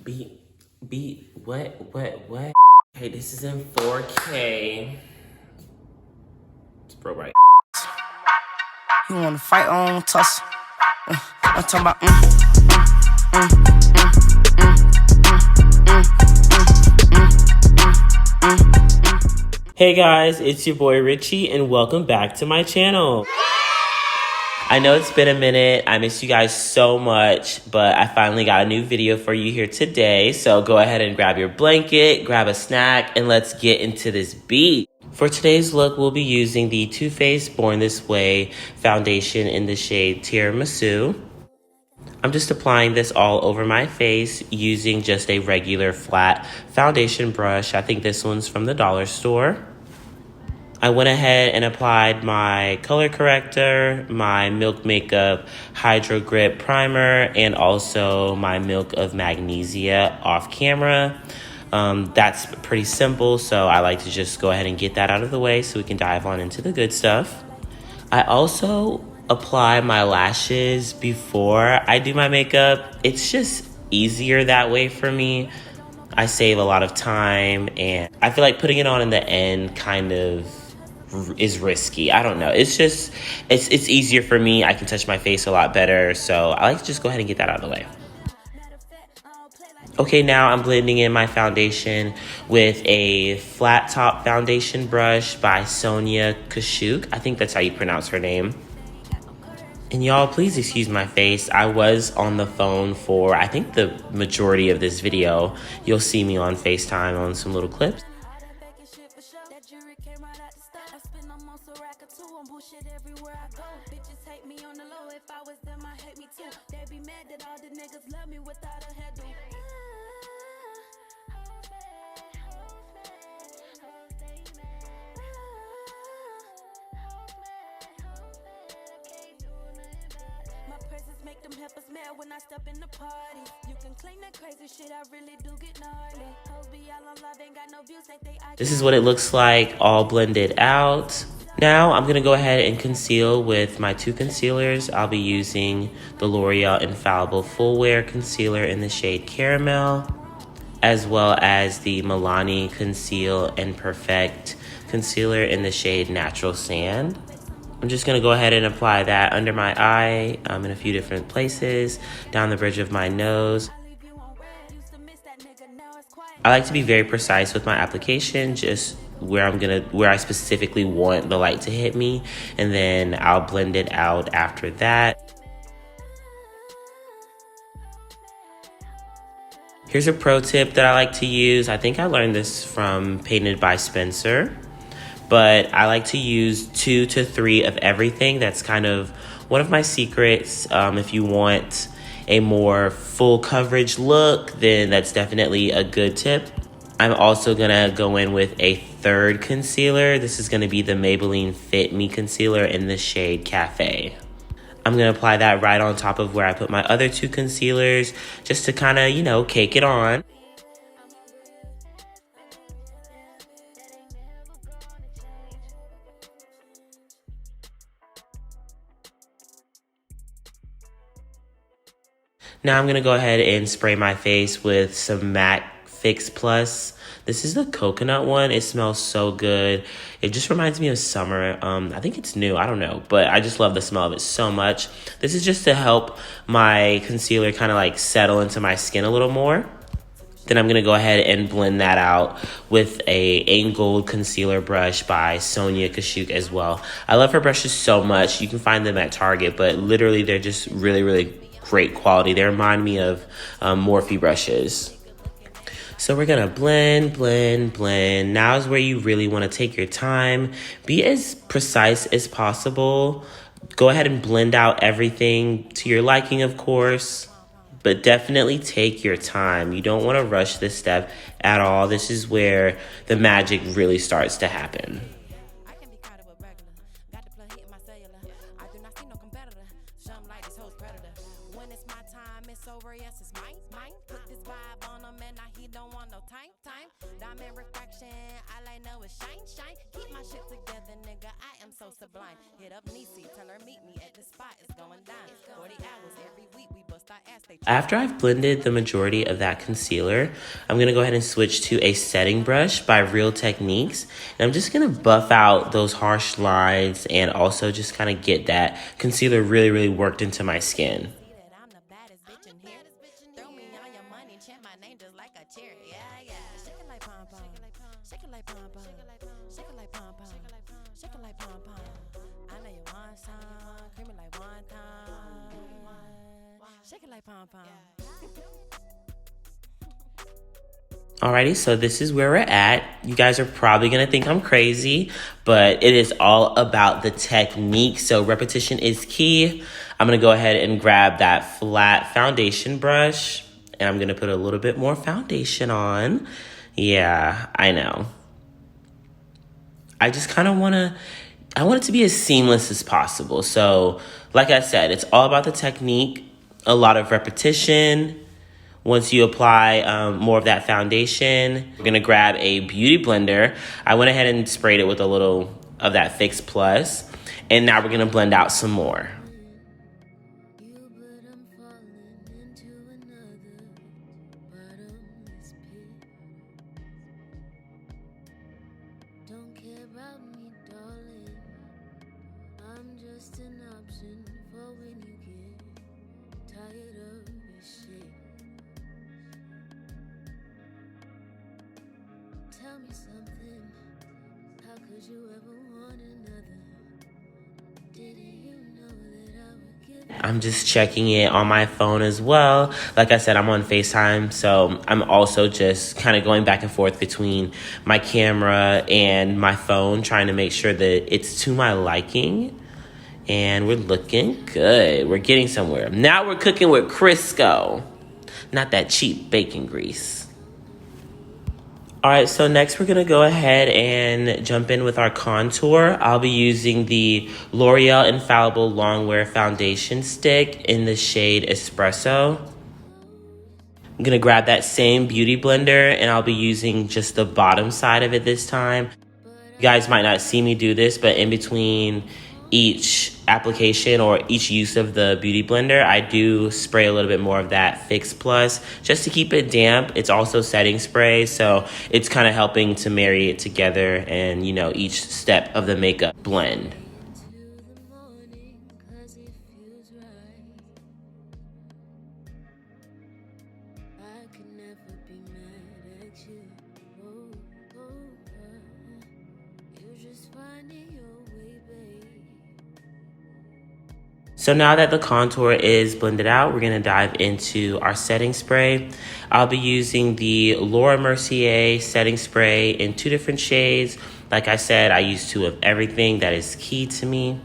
What? Hey, this is in 4K. It's pro right. You wanna fight on tussle? I'm talking about Hey guys, it's your boy Richie and welcome back to my channel. I know it's been a minute. I miss you guys so much, but I finally got a new video for you here today. So go ahead and grab your blanket, grab a snack, and let's get into this beat. For today's look, we'll be using the Too Faced Born This Way foundation in the shade Tiramisu. I'm just applying this all over my face using just a regular flat foundation brush. I think this one's from the dollar store. I went ahead and applied my color corrector, my Milk Makeup Hydro Grip Primer, and also my Milk of Magnesia off camera. That's pretty simple, so I like to just go ahead and get that out of the way so we can dive on into the good stuff. I also apply my lashes before I do my makeup. It's just easier that way for me. I save a lot of time, and I feel like putting it on in the end kind of is risky. I don't know. It's easier for me. I can touch my face a lot better, so I like to just go ahead and get that out of the way. Okay, now I'm blending in my foundation with a flat top foundation brush by Sonia Kashuk. I think that's how you pronounce her name. And y'all, please excuse my face. I was on the phone for, I think, the majority of this video. You'll see me on FaceTime on some little clips. When I step in the party, you can claim that crazy shit, I really do get gnarly. Got no views like they. This is what it looks like all blended out. Now I'm gonna go ahead and conceal with my two concealers. I'll be using the L'Oreal Infallible Full Wear Concealer in the shade Caramel, as well as the Milani Conceal and Perfect Concealer in the shade Natural Sand. I'm just gonna go ahead and apply that under my eye in a few different places, down the bridge of my nose. I like to be very precise with my application, just where I specifically want the light to hit me, and then I'll blend it out after that. Here's a pro tip that I like to use. I think I learned this from Painted by Spencer. But I like to use 2 to 3 of everything. That's kind of one of my secrets. If you want a more full coverage look, then that's definitely a good tip. I'm also gonna go in with a third concealer. This is gonna be the Maybelline Fit Me Concealer in the shade Cafe. I'm gonna apply that right on top of where I put my other 2 concealers, just to kind of, cake it on. Now I'm going to go ahead and spray my face with some MAC Fix Plus. This is the coconut one. It smells so good. It just reminds me of summer. I think it's new. I don't know. But I just love the smell of it so much. This is just to help my concealer kind of like settle into my skin a little more. Then I'm going to go ahead and blend that out with a angled concealer brush by Sonia Kashuk as well. I love her brushes so much. You can find them at Target, but literally they're just really, really great quality. They remind me of Morphe brushes. So we're gonna blend. Now is where you really wanna take your time. Be as precise as possible. Go ahead and blend out everything to your liking, of course, but definitely take your time. You don't wanna rush this step at all. This is where the magic really starts to happen. Hit up Niecy, tell her meet me at the spot. It's going down. 40 hours every week. We bust our ass. They After I've blended the majority of that concealer, I'm going to go ahead and switch to a setting brush by Real Techniques. And I'm just going to buff out those harsh lines and also just kind of get that concealer really, really worked into my skin. Alrighty, so this is where we're at. You guys are probably gonna think I'm crazy, but it is all about the technique. So repetition is key. I'm gonna go ahead and grab that flat foundation brush, and I'm gonna put a little bit more foundation on. Yeah, I know. I just kind of I want it to be as seamless as possible. So, like I said, it's all about the technique, a lot of repetition. Once you apply more of that foundation, we're gonna grab a beauty blender. I went ahead and sprayed it with a little of that Fix Plus, and now we're gonna blend out some more. Tell me something. How could you ever want another? Didn't you know that I would give? I'm just checking it on my phone as well. Like I said, I'm on FaceTime, so I'm also just kind of going back and forth between my camera and my phone, trying to make sure that it's to my liking. And we're looking good. We're getting somewhere. Now we're cooking with Crisco, not that cheap bacon grease. All right, so next we're gonna go ahead and jump in with our contour. I'll be using the L'Oreal Infallible Longwear Foundation Stick in the shade Espresso. I'm gonna grab that same beauty blender and I'll be using just the bottom side of it this time. You guys might not see me do this, but in between each application or each use of the beauty blender, I do spray a little bit more of that Fix Plus just to keep it damp. It's also setting spray, so it's kind of helping to marry it together and, you know, each step of the makeup blend. So now that the contour is blended out, we're gonna dive into our setting spray. I'll be using the Laura Mercier setting spray in 2 different shades. Like I said, I use 2 of everything. That is key to me.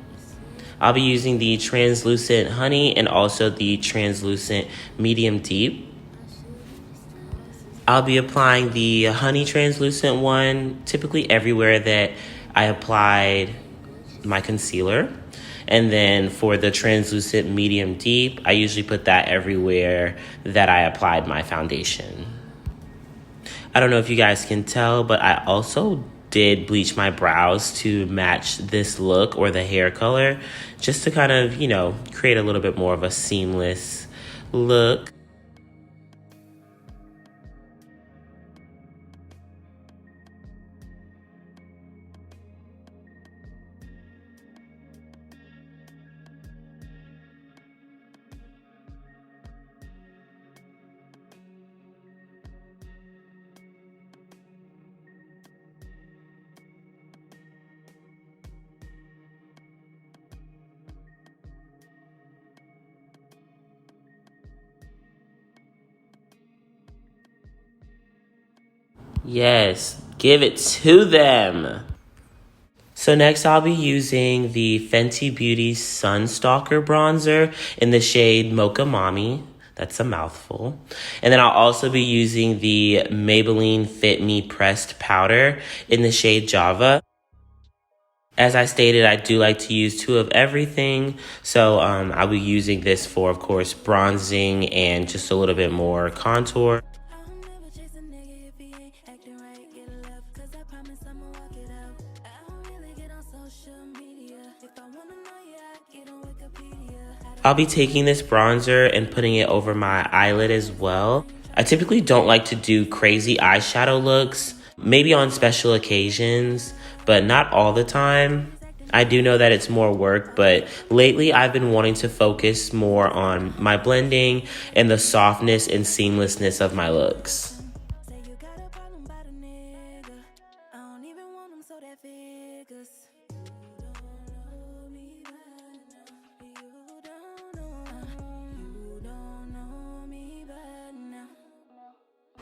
I'll be using the translucent honey and also the translucent medium deep. I'll be applying the honey translucent one typically everywhere that I applied my concealer. And then for the translucent medium deep, I usually put that everywhere that I applied my foundation. I don't know if you guys can tell, but I also did bleach my brows to match this look or the hair color, just to kind of, you know, create a little bit more of a seamless look. Yes, give it to them. So next I'll be using the Fenty Beauty Sunstalker bronzer in the shade Mocha Mommy. That's a mouthful. And then I'll also be using the Maybelline Fit Me Pressed Powder in the shade Java. As I stated, I do like to use 2 of everything. So I'll be using this for, of course, bronzing and just a little bit more contour. I'll be taking this bronzer and putting it over my eyelid as well. I typically don't like to do crazy eyeshadow looks, maybe on special occasions, but not all the time. I do know that it's more work, but lately I've been wanting to focus more on my blending and the softness and seamlessness of my looks. Say you got a problem about a nigga. I don't even want them, so that figures. You don't know me but now. You don't know me but now.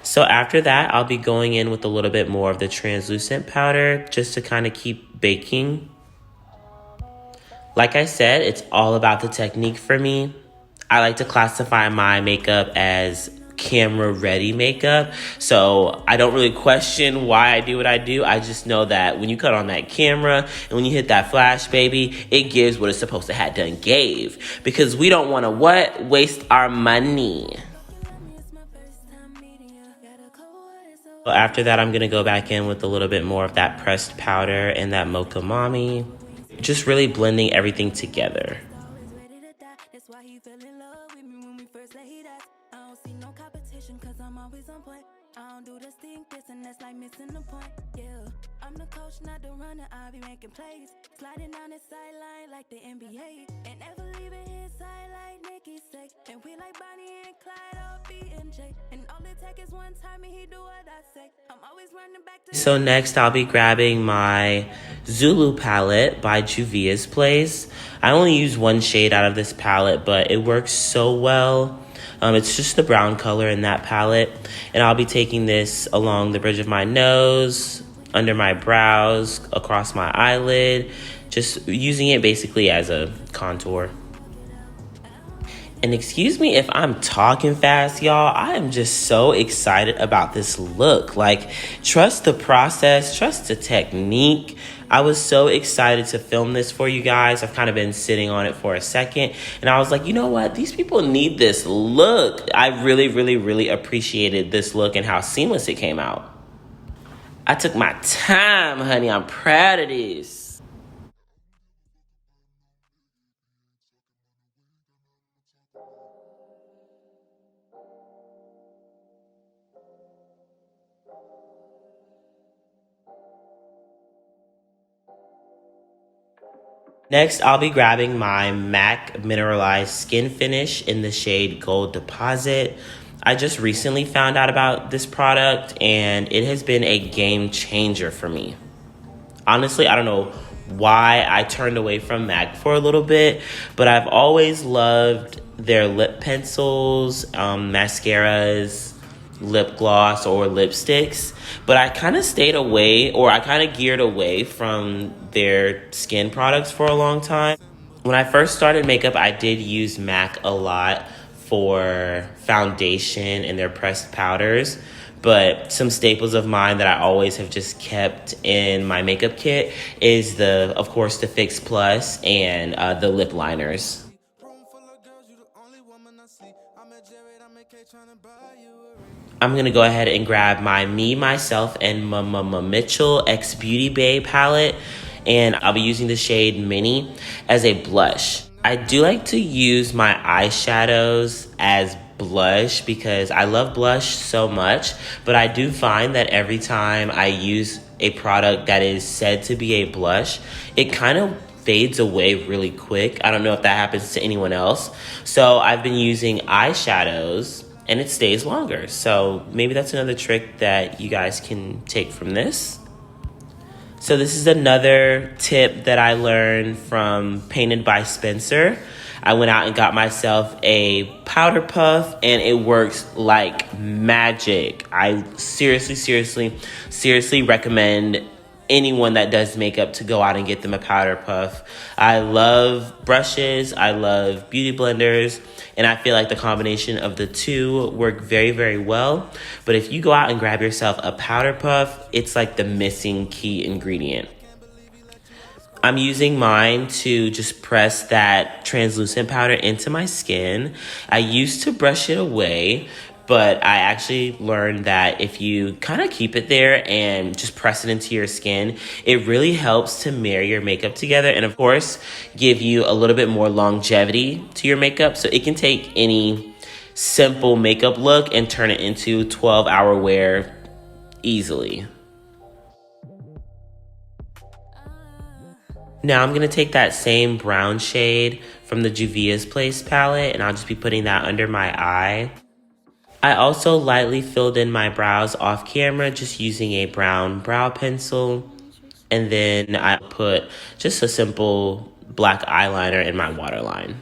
So after that, I'll be going in with a little bit more of the translucent powder just to kind of keep baking. Like I said, it's all about the technique for me. I like to classify my makeup as camera ready makeup. So I don't really question why I do what I do. I just know that when you cut on that camera and when you hit that flash, baby, it gives what it's supposed to have done gave. Because we don't want to what? Waste our money. After that, I'm going to go back in with a little bit more of that pressed powder and that Mocha Mami. Just really blending everything together. Always ready to die. That's why he fell in love with me when we first laid eyes. I don't see no competition, cause I'm always on point. I don't do this thing, this and that's like missing the point. Yeah, I'm the coach, not the runner. I'll be making plays. Sliding down the sideline like the NBA. And never leaving his side like Nicky say. And we like Bonnie and Clyde or B&J. And all it take is one time and he do what I say. I'm always running back to. So next I'll be grabbing my Zulu palette by Juvia's Place. I only use one shade out of this palette, but it works so well. It's just the brown color in that palette. And I'll be taking this along the bridge of my nose, under my brows, across my eyelid, just using it basically as a contour. And excuse me if I'm talking fast, y'all. I am just so excited about this look. Like, trust the process, trust the technique. I was so excited to film this for you guys. I've kind of been sitting on it for a second. And I was like, you know what? These people need this look. I really, really, really appreciated this look and how seamless it came out. I took my time, honey. I'm proud of this. Next, I'll be grabbing my MAC Mineralized Skin Finish in the shade Gold Deposit. I just recently found out about this product, and it has been a game changer for me. Honestly, I don't know why I turned away from MAC for a little bit, but I've always loved their lip pencils, mascaras, lip gloss, or lipsticks. But I kind of stayed away, or I kind of geared away from their skin products for a long time. When I first started makeup, I did use MAC a lot for foundation and their pressed powders. But some staples of mine that I always have just kept in my makeup kit is of course, the Fix Plus and the lip liners. I'm going to go ahead and grab my Me, Myself, and Mitchell X Beauty Bay palette. And I'll be using the shade Mini as a blush. I do like to use my eyeshadows as blush because I love blush so much. But I do find that every time I use a product that is said to be a blush, it kind of fades away really quick. I don't know if that happens to anyone else. So I've been using eyeshadows and it stays longer. So maybe that's another trick that you guys can take from this. So this is another tip that I learned from Painted by Spencer. I went out and got myself a powder puff and it works like magic. I seriously recommend anyone that does makeup to go out and get them a powder puff. I love brushes, I love beauty blenders, and I feel like the combination of the two work very, very well. But if you go out and grab yourself a powder puff, it's like the missing key ingredient. I'm using mine to just press that translucent powder into my skin. I used to brush it away, But I actually learned that if you kind of keep it there and just press it into your skin, it really helps to marry your makeup together. And of course, give you a little bit more longevity to your makeup. So it can take any simple makeup look and turn it into 12-hour wear easily. Now I'm going to take that same brown shade from the Juvia's Place palette, and I'll just be putting that under my eye. I also lightly filled in my brows off camera just using a brown brow pencil. And then I put just a simple black eyeliner in my waterline.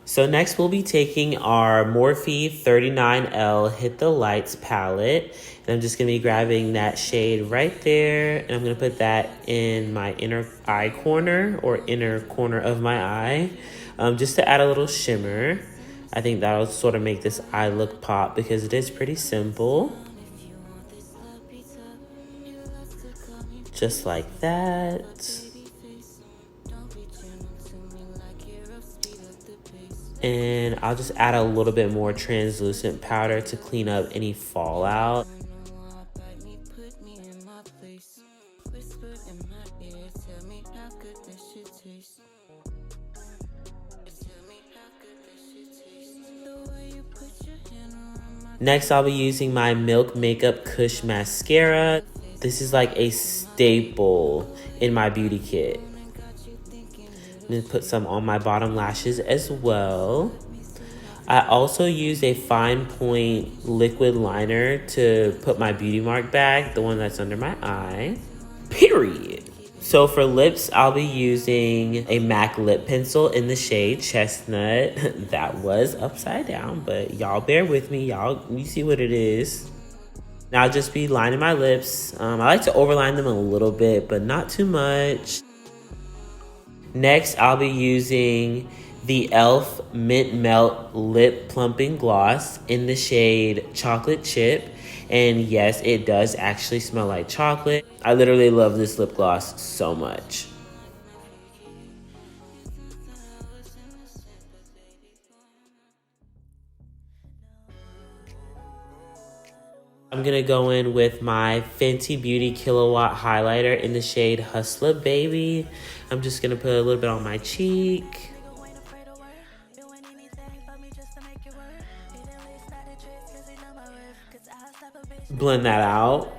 So next we'll be taking our Morphe 39L Hit the Lights palette. And I'm just going to be grabbing that shade right there. And I'm going to put that in my inner eye corner or inner corner of my eye. Just to add a little shimmer. I think that'll sort of make this eye look pop because it is pretty simple. Just like that. And I'll just add a little bit more translucent powder to clean up any fallout. Next, I'll be using my Milk Makeup Kush Mascara. This is like a staple in my beauty kit. And put some on my bottom lashes as well. I also use a fine point liquid liner to put my beauty mark back, the one that's under my eye. Period. So for lips, I'll be using a MAC lip pencil in the shade Chestnut. That was upside down, but y'all bear with me. You see what it is. Now I'll just be lining my lips. I like to overline them a little bit, but not too much. Next, I'll be using the e.l.f. Mint Melt Lip Plumping Gloss in the shade Chocolate Chip. And yes, it does actually smell like chocolate. I literally love this lip gloss so much. I'm going to go in with my Fenty Beauty Kilowatt Highlighter in the shade Hustler Baby. I'm just going to put a little bit on my cheek. Blend that out.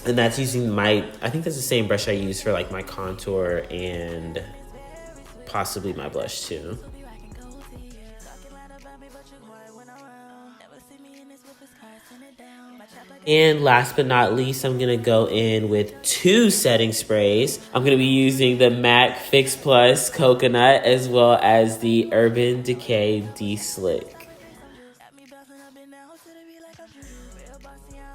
And that's using I think that's the same brush I use for like my contour and possibly my blush too. And last but not least, I'm going to go in with 2 setting sprays. I'm going to be using the MAC Fix Plus Coconut as well as the Urban Decay De-Slick.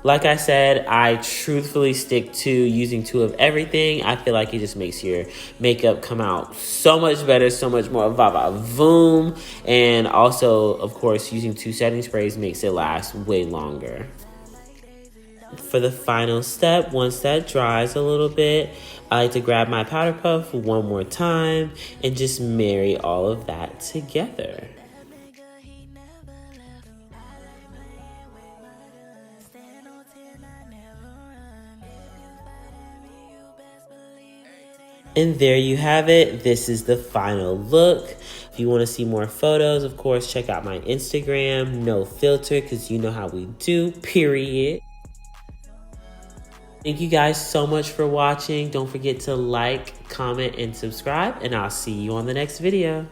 Like I said, I truthfully stick to using 2 of everything. I feel like it just makes your makeup come out so much better, so much more va-va-voom. And also, of course, using 2 setting sprays makes it last way longer. For the final step, once that dries a little bit, I like to grab my powder puff one more time and just marry all of that together. And there you have it. This is the final look. If you want to see more photos, of course, check out my Instagram, no filter, because you know how we do, period. Thank you guys so much for watching. Don't forget to like, comment, and subscribe, and I'll see you on the next video.